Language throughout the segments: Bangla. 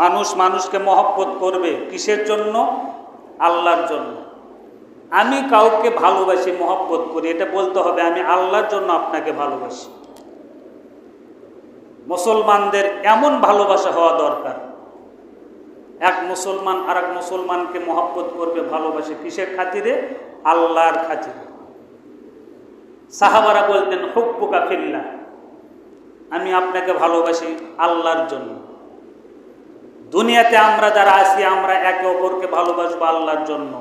মানুষ মানুষকে মহব্বত করবে কিসের জন্য? আল্লাহর জন্য। আমি কাউকে ভালোবাসি, মহব্বত করি, এটা বলতে হবে আমি আল্লাহর জন্য আপনাকে ভালোবাসি। মুসলমানদের এমন ভালোবাসা হওয়া দরকার, এক মুসলমান আর এক মুসলমানকে মহব্বত করবে, ভালোবাসে কিসের খাতিরে? আল্লাহর খাতিরে। সাহাবারা বলতেন হুব্বুকা ফিল্লাহ, আমি আপনাকে ভালোবাসি আল্লাহর জন্য। দুনিয়াতে আমরা যারা আছি আমরা একে অপরকে ভালোবাসবো আল্লাহর জন্য।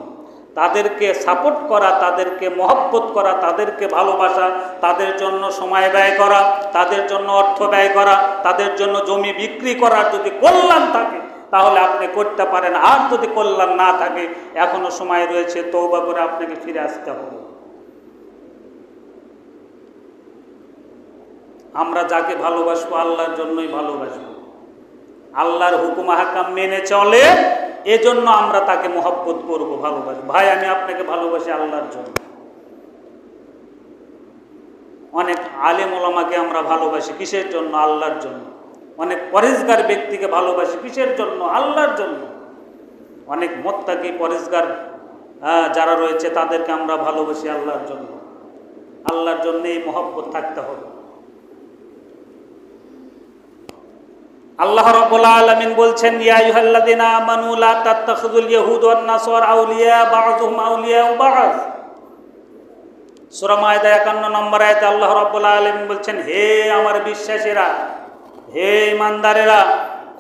তাদেরকে সাপোর্ট করা, তাদেরকে মহব্বত করা, তাদেরকে ভালোবাসা, তাদের জন্য সময় ব্যয় করা, তাদের জন্য অর্থ ব্যয় করা, তাদের জন্য জমি বিক্রি করার যদি কল্যাণ থাকে তাহলে আপনি করতে পারেন। আর যদি কল্যাণ না থাকে এখনো সময় রয়েছে, তওবা করে আপনাকে ফিরে আসতে হবে। আমরা যাকে ভালোবাসবো আল্লাহর জন্যই ভালোবাসবো, আল্লাহর হুকুম আহকাম মেনে চলে, এজন্য আমরা তাকে মহব্বত করব, ভালোবাসবো। ভাই আমি আপনাকে ভালোবাসি আল্লাহর জন্য। অনেক আলেম ওলামাকে আমরা ভালোবাসি কিসের জন্য? আল্লাহর জন্য। অনেক পরেজগার ব্যক্তিকে ভালোবাসি কিসের জন্য? আল্লাহর জন্য। অনেক মুত্তাকি পরেজগার যারা রয়েছে তাদেরকে আমরা ভালোবাসি আল্লাহর জন্য। আল্লাহর জন্য এই মহব্বত থাকতে হবে। আল্লাহ রাব্বুল আলামিন বলছেন ইয়া আইয়ুহাল্লাযিনা আমানু লা তাত্তাখিযুল ইয়াহুদ ওয়ান নাসারা আউলিয়া বা'যুহুম আউলিয়া বা'য। সূরা মায়দা 51 নম্বর আয়াতে আল্লাহ রাব্বুল আলামিন বলছেন হে আমার বিশ্বাসীরা, হে ঈমানদারেরা,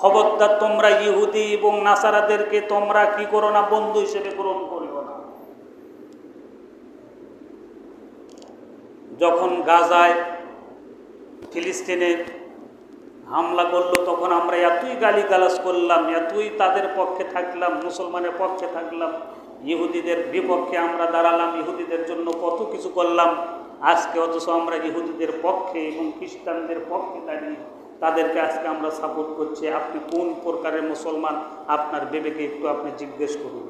খবরদার তোমরা ইহুদি এবং নাসারাদেরকে তোমরা কি করো না? বন্ধু হিসেবে গ্রহণ করিও না। যখন গাজায় ফিলিস্তিনে হামলা করলো তখন আমরা এতই গালিগালাজ করলাম, এতই তাদের পক্ষে থাকলাম, মুসলমানের পক্ষে থাকলাম, ইহুদিদের বিপক্ষে আমরা দাঁড়ালাম, ইহুদিদের জন্য কত কিছু করলাম। আজকে অথচ আমরা ইহুদিদের পক্ষে এবং খ্রিস্টানদের পক্ষে দাঁড়িয়ে তাদেরকে আজকে আমরা সাপোর্ট করছি। আপনি কোন প্রকারের মুসলমান? আপনার বিবেকে একটু আপনি জিজ্ঞেস করুন।